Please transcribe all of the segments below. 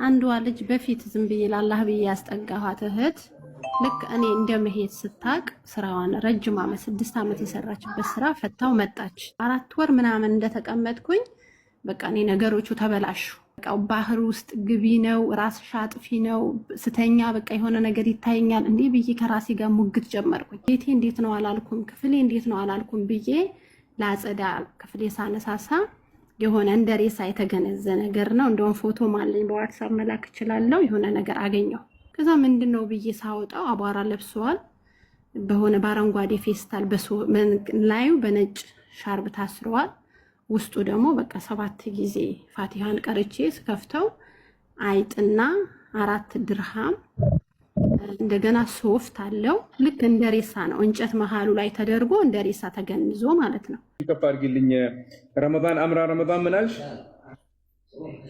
አንዷ ልጅ በፊት ዝም ብዬ ለአላህ ብዬ ያስጠጋኋት እህት ልክ እኔ እንደመሄድ ስታቅ ስራዋን ረጅም ዓመት 6 ዓመት የሰራችበት ስራ ፈታው መጣች። 4 ወር ምናምን እንደተቀመጥኩኝ በቃ እኔ ነገሮቹ ተበላሹ። በቃ ባህር ውስጥ ግቢ ነው፣ ራስሽ አጥፊ ነው፣ ስተኛ በቃ የሆነ ነገር ይታየኛል እንዴ ብዬ ከራሴ ጋር ሙግት ጀመርኩኝ። ቤቴ እንዴት ነው አላልኩም፣ ክፍሌ እንዴት ነው አላልኩም ብዬ ላጸዳ ክፍሌ ሳነሳሳ የሆነ እንደ ሬሳ የተገነዘ ነገር ነው። እንደውም ፎቶ ማለኝ በዋትስአፕ መላክ እችላለሁ። የሆነ ነገር አገኘው። ከዛ ምንድነው ብዬ ሳወጣው አቧራ ለብሷል። በሆነ በአረንጓዴ ፌስታል ላዩ በነጭ ሻርብ ታስሯል። ውስጡ ደግሞ በቃ 7 ጊዜ ፋቲሃን ቀርቼ ስከፍተው አይጥና 4 ድርሃም እንደገና ሶፍት አለው። ልክ እንደ ሬሳ ነው። እንጨት መሃሉ ላይ ተደርጎ እንደ ሬሳ ተገንዞ ማለት ነው። ከፍ አድርጊልኝ። ረመዳን አምራ ረመዳን ምን አልሽ?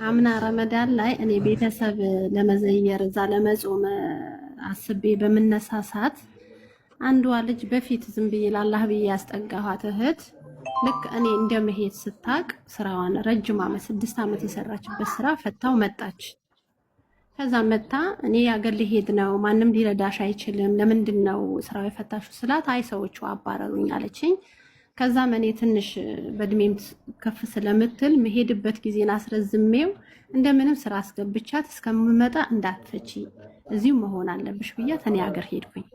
አምና ረመዳን ላይ እኔ ቤተሰብ ለመዘየር እዛ ለመጾም አስቤ በመነሳሳት አንዷ ልጅ በፊት ዝም ብዬ ለአላህ ብዬ ያስጠጋኋት እህት ልክ እኔ እንደመሄድ ስታቅ ስራዋን ረጅም ዓመት 6 ዓመት የሰራችበት ስራ ፈታው መጣች። ከዛ መጣ እኔ አገር ልሄድ ነው፣ ማንም ሊረዳሽ አይችልም፣ ለምንድን ነው ስራው የፈታሹ ስላት አይ ሰዎቹ አባረሩኝ አለችኝ። ከዛም እኔ ትንሽ በእድሜም ከፍ ስለምትል መሄድበት ጊዜን አስረዝሜው እንደምንም ስራ አስገብቻት እስከምመጣ እንዳትፈቺ እዚሁ መሆን አለብሽ ብያት እኔ አገር ሄድኩኝ።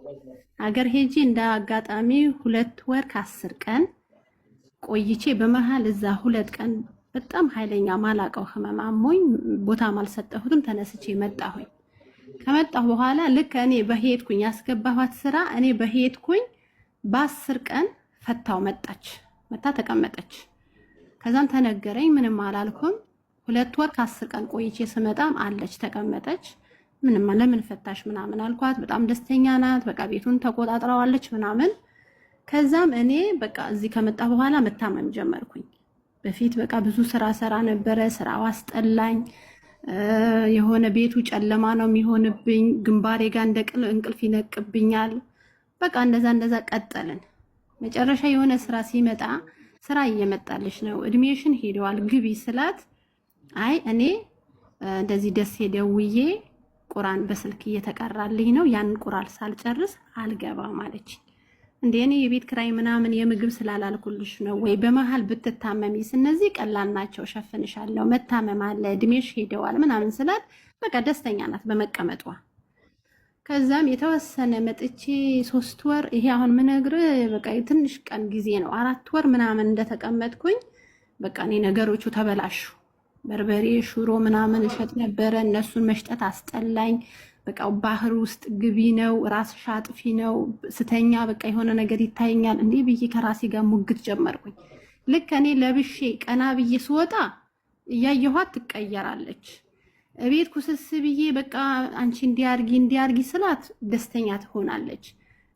አገር ሄጂ እንደ አጋጣሚ 2 ወር ከ10 ቀን ቆይቼ በመሃል እዛ 2 ቀን በጣም ኃይለኛ ማላቀው ህመም አሞኝ ቦታ ማልሰጠሁትም ተነስቼ መጣሁኝ። ከመጣሁ በኋላ ልክ እኔ በሄድኩኝ ያስገባኋት ስራ እኔ በሄድኩኝ በ10 ቀን ፈታው መጣች። መጣ ተቀመጠች። ከዛም ተነገረኝ። ምንም አላልኩም። 2 ወር ከ10 ቀን ቆይቼ ስመጣም አለች ተቀመጠች። ምንም ለምን ፈታሽ ምናምን አልኳት። በጣም ደስተኛ ናት። በቃ ቤቱን ተቆጣጥራዋለች ምናምን። ከዛም እኔ በቃ እዚህ ከመጣ በኋላ መታመም ጀመርኩኝ። በፊት በቃ ብዙ ስራ ሰራ ነበረ። ስራው አስጠላኝ። የሆነ ቤቱ ጨለማ ነው የሚሆንብኝ። ግንባሬ ጋር እንደ እንቅልፍ ይነቅብኛል። በቃ እንደዛ ቀጠልን። መጨረሻ የሆነ ስራ ሲመጣ ስራ እየመጣልሽ ነው፣ እድሜሽን ሄደዋል ግቢ ስላት አይ እኔ እንደዚህ ደስ ደውዬ ቁርአን በስልክ እየተቀራልኝ ነው፣ ያን ቁርአን ሳልጨርስ አልገባም አለች። እንደ እኔ የቤት ክራይ ምናምን የምግብ ስላላልኩልሽ ነው ወይ? በመሃል ብትታመሚስ እነዚህ ቀላል ናቸው፣ ሸፍንሻለሁ፣ መታመም አለ፣ እድሜሽ ሄደዋል ምናምን ስላት በቃ ደስተኛ ናት በመቀመጧ። ከዛም የተወሰነ መጥቼ 3 ወር ይሄ አሁን ምነግር በቃ ትንሽ ቀን ጊዜ ነው 4 ወር ምናምን እንደተቀመጥኩኝ በቃ እኔ ነገሮቹ ተበላሹ። በርበሬ ሽሮ ምናምን እሸጥ ነበረ፣ እነሱን መሽጠት አስጠላኝ። በቃ ባህር ውስጥ ግቢ ነው፣ ራስሽ አጥፊ ነው፣ ስተኛ በቃ የሆነ ነገር ይታየኛል እንዴ ብዬ ከራሴ ጋር ሙግት ጀመርኩኝ። ልክ እኔ ለብሼ ቀና ብዬ ስወጣ እያየኋት ትቀየራለች። እቤት ኩስስ ብዬ በቃ አንቺ እንዲያርጊ ስላት ደስተኛ ትሆናለች።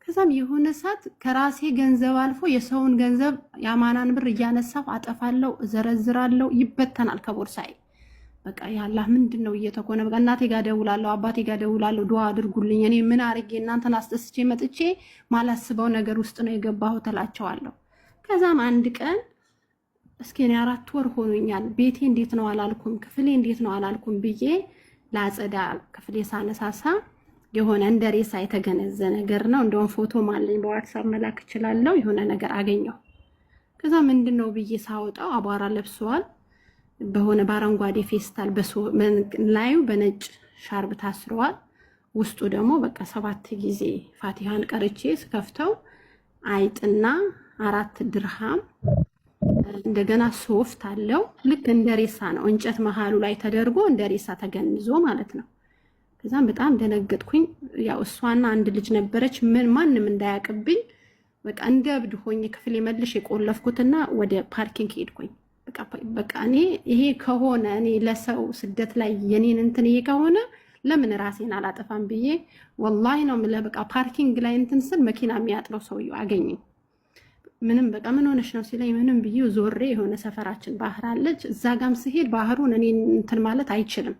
ከዛም የሆነ ሰዓት ከራሴ ገንዘብ አልፎ የሰውን ገንዘብ የአማናን ብር እያነሳሁ አጠፋለሁ፣ እዘረዝራለሁ፣ ይበተናል ከቦርሳዬ። በቃ ያላህ ምንድነው እየተኮነ? በቃ እናቴ ጋር ደውላለሁ፣ አባቴ ጋር ደውላለሁ፣ ዱዓ አድርጉልኝ፣ እኔ ምን አርጌ እናንተን አስደስቼ መጥቼ ማላስበው ነገር ውስጥ ነው የገባሁት እላቸዋለሁ። ከዛም አንድ ቀን እስኪ እኔ 4 ወር ሆኖኛል፣ ቤቴ እንዴት ነው አላልኩም፣ ክፍሌ እንዴት ነው አላልኩም ብዬ ላጸዳ ክፍሌ ሳነሳሳ የሆነ እንደ ሬሳ የተገነዘ ነገር ነው። እንደውም ፎቶ ማለኝ በዋትስአፕ መላክ እችላለሁ። የሆነ ነገር አገኘው። ከዛ ምንድነው ብዬ ሳወጣው አቧራ ለብሷል። በሆነ በአረንጓዴ ፌስታል ላዩ በነጭ ሻርብ ታስሯል። ውስጡ ደግሞ በቃ 7 ጊዜ ፋቲሃን ቀርቼ ስከፍተው አይጥና 4 ድርሃም እንደገና ሶፍት አለው። ልክ እንደ ሬሳ ነው። እንጨት መሃሉ ላይ ተደርጎ እንደ ሬሳ ተገንዞ ማለት ነው። ከዛም በጣም ደነገጥኩኝ። ያው እሷና አንድ ልጅ ነበረች፣ ማንም እንዳያቅብኝ በቃ እንደ እብድ ሆኜ ክፍል መልሼ የቆለፍኩትና ወደ ፓርኪንግ ሄድኩኝ። በቃ እኔ ይሄ ከሆነ እኔ ለሰው ስደት ላይ የኔን እንትን ይሄ ከሆነ ለምን ራሴን አላጠፋም ብዬ ወላሂ ነው የምልህ። በቃ ፓርኪንግ ላይ እንትን ስል መኪና የሚያጥረው ሰውዬው አገኘኝ። ምንም በቃ ምን ሆነሽ ነው ሲለኝ ምንም ብዬ ዞሬ የሆነ ሰፈራችን ባህር አለች፣ እዛ ጋም ስሄድ ባህሩን እኔ እንትን ማለት አይችልም።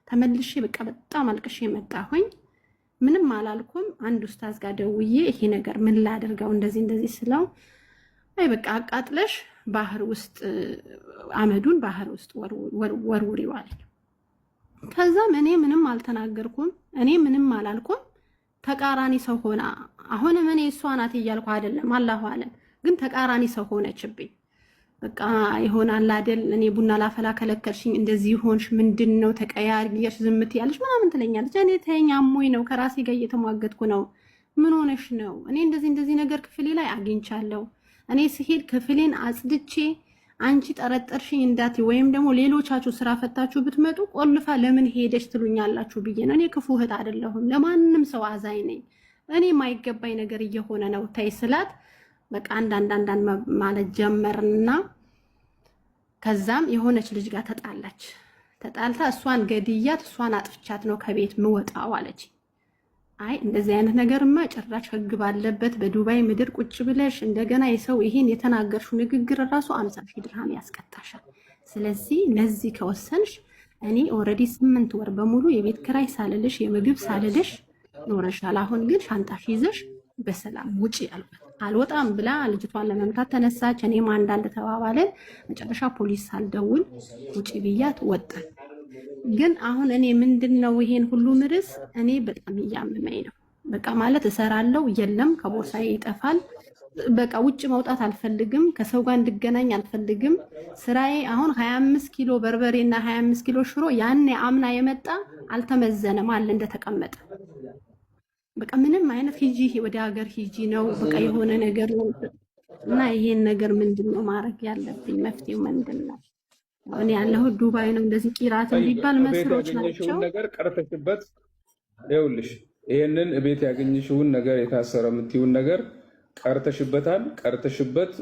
ተመልሼ በቃ በጣም አልቅሼ መጣሁኝ። ምንም አላልኩም። አንድ ኡስታዝ ጋር ደውዬ ይሄ ነገር ምን ላድርገው እንደዚህ ስለው አይ በቃ አቃጥለሽ ባህር ውስጥ አመዱን ባህር ውስጥ ወርውሪው አለኝ። ከዛም እኔ ምንም አልተናገርኩም፣ እኔ ምንም አላልኩም። ተቃራኒ ሰው ሆና አሁንም እኔ እሷ ናት እያልኩ አይደለም፣ አላሁ አለም። ግን ተቃራኒ ሰው ሆነችብኝ። በቃ ይሆናል አይደል እኔ ቡና ላፈላ ከለከልሽኝ፣ እንደዚህ ሆንሽ፣ ምንድነው ተቀያየርሽ፣ ዝምት ያለሽ ምናምን ትለኛለች። እኔ ተይኝ አሞኝ ነው፣ ከራሴ ጋር እየተሟገትኩ ነው። ምን ሆነሽ ነው? እኔ እንደዚህ ነገር ክፍሌ ላይ አግኝቻለሁ። እኔ ስሄድ ክፍሌን አጽድቼ አንቺ ጠረጠርሽኝ እንዳት ወይም ደግሞ ሌሎቻችሁ ስራ ፈታችሁ ብትመጡ ቆልፋ ለምን ሄደሽ ትሉኛላችሁ ብዬ ነው። እኔ ክፉ እህት አይደለሁም፣ ለማንም ሰው አዛኝ ነኝ። እኔ የማይገባኝ ነገር እየሆነ ነው ተይ ስላት በቃ አንዳንድ ማለት ጀመርና ከዛም የሆነች ልጅ ጋር ተጣልታ እሷን ገድያት እሷን አጥፍቻት ነው ከቤት ምወጣው አለች። አይ እንደዚህ አይነት ነገርማ ጭራሽ ህግ ባለበት በዱባይ ምድር ቁጭ ብለሽ እንደገና የሰው ይሄን የተናገርሽው ንግግር ራሱ 50,000 ድርሃም ያስቀጣሻል። ስለዚህ ለዚህ ከወሰንሽ እኔ ኦልሬዲ 8 ወር በሙሉ የቤት ክራይ ሳልልሽ የምግብ ሳልልሽ ኖረሻል። አሁን ግን ሻንጣሽ ይዘሽ በሰላም ውጪ አልኳት። አልወጣም ብላ ልጅቷን ለመምታት ተነሳች። እኔም አንዳንድ ተባባለን። መጨረሻ ፖሊስ ሳልደውል ውጪ ብያት ወጣን። ግን አሁን እኔ ምንድነው ይሄን ሁሉ ምርስ እኔ በጣም እያመመኝ ነው። በቃ ማለት እሰራለሁ የለም ከቦርሳዬ ይጠፋል። በቃ ውጭ መውጣት አልፈልግም፣ ከሰው ጋር እንድገናኝ አልፈልግም። ስራዬ አሁን 25 ኪሎ በርበሬና 25 ኪሎ ሽሮ ያኔ አምና የመጣ አልተመዘነም አለ እንደተቀመጠ። በቃ ምንም አይነት ሂጂ ወደ ሀገር ሂጂ ነው በቃ የሆነ ነገር ነው። እና ይሄን ነገር ምንድነው ማድረግ ያለብኝ? መፍትሄው ምንድነው? እኔ ያለሁት ዱባይ ነው። እንደዚህ ቂራት እንዲባል መስሮች ናቸው ነገር ቀርተሽበት ይኸውልሽ፣ ይሄንን ቤት ያገኘሽውን ነገር የታሰረ የምትይውን ነገር ቀርተሽበት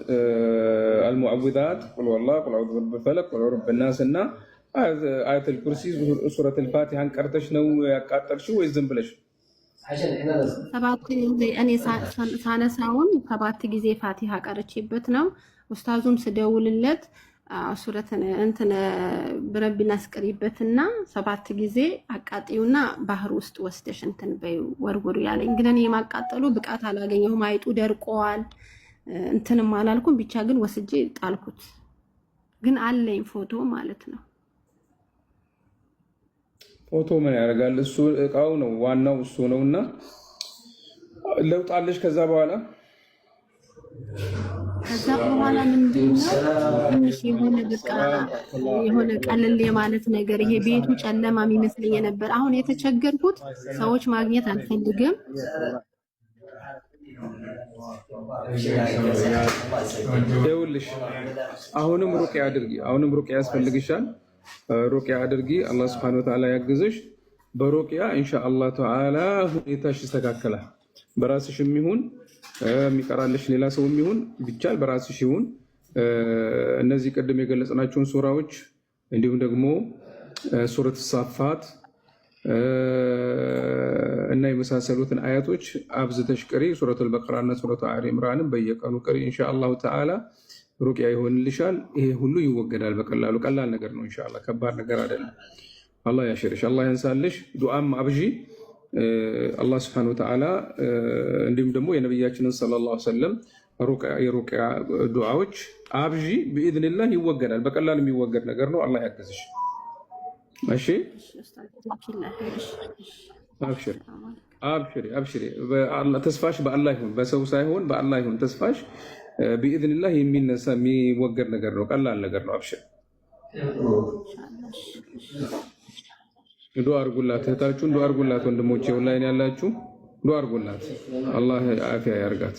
አልሙዐዊዛት ቁል ወላሂ ቁል አዑዙ ቢረቢል ቁል ረቢን ናስ እና አያተል ኩርሲ ሱረቱል ፋቲሃን ቀርተሽ ነው ያቃጠልሽው ወይ ዝም ብለሽ? ሰባት ጊዜ እኔ ሳነሳውን 7 ጊዜ ፋቲሃ ቀርቼበት ነው። ኡስታዙም ስደውልለት ሱረትን እንትን ብረቢን አስቀሪበትና 7 ጊዜ አቃጢውና ባህር ውስጥ ወስደሽ እንትን በይ ወርወሩ ያለኝ። ግን እኔ የማቃጠሉ ብቃት አላገኘሁም። አይጡ ደርቆዋል፣ እንትንም አላልኩም። ብቻ ግን ወስጄ ጣልኩት። ግን አለኝ ፎቶ ማለት ነው። ፎቶ ምን ያደርጋል? እሱ እቃው ነው ዋናው እሱ ነውና ለውጣለሽ። ከዛ በኋላ ምንድነው ትንሽ የሆነ በቃ የሆነ ቀለል የማለት ነገር ይሄ ቤቱ ጨለማ የሚመስለኝ ነበር። አሁን የተቸገርኩት ሰዎች ማግኘት አልፈልግም። ይኸውልሽ አሁንም ሩቅያ አድርጊ። አሁንም ሩቅያ ያስፈልግሻል። ሩቅያ አድርጊ። አላህ Subhanahu Wa Ta'ala ያግዝሽ። በሩቅያ ኢንሻአላህ ተዓላ ሁኔታሽ ይስተካከላል። በራስሽም ይሁን የሚቀራልሽ ሌላ ሰውም ይሁን ቢቻል በራስሽ ይሁን እነዚህ ቅድም የገለጽናቸውን ሱራዎች እንዲሁም ደግሞ ሱረት ሳፋት እና የመሳሰሉትን አያቶች አብዝተሽ ቅሪ። ሱረቱል በቀራ እና ሱረቱ አሊ ኢምራንን በየቀኑ ቅሪ። ኢንሻአላህ ተዓላ ሩቅያ ይሆንልሻል። ይሄ ሁሉ ይወገዳል በቀላሉ። ቀላል ነገር ነው ኢንሻአላህ፣ ከባድ ነገር አይደለም። አላህ ያሽርሽ፣ አላህ ያንሳልሽ። ዱዓም አብዢ። አላህ Subhanahu Wa Ta'ala እንዲሁም ደግሞ የነብያችንን ሰለላሁ ዐለይሂ ወሰለም የሩቅያ ዱዓዎች አብዢ። በኢዝኒላህ ይወገዳል። በቀላሉ የሚወገድ ነገር ነው። አላህ ያግዝሽ። እሺ አብሽሪ። ተስፋሽ በአላህ ይሁን፣ በሰው ሳይሆን በአላህ ይሁን ተስፋሽ። በኢዝኒላህ የሚነሳ የሚወገድ ነገር ነው። ቀላል ነገር ነው። አብሽሪ። ዱዓ አድርጉላት፣ እህታችሁን ዱዓ አድርጉላት። ወንድሞቼ ኦንላይን ያላችሁ ዱዓ አድርጉላት። አላህ አፊያ ያርጋት።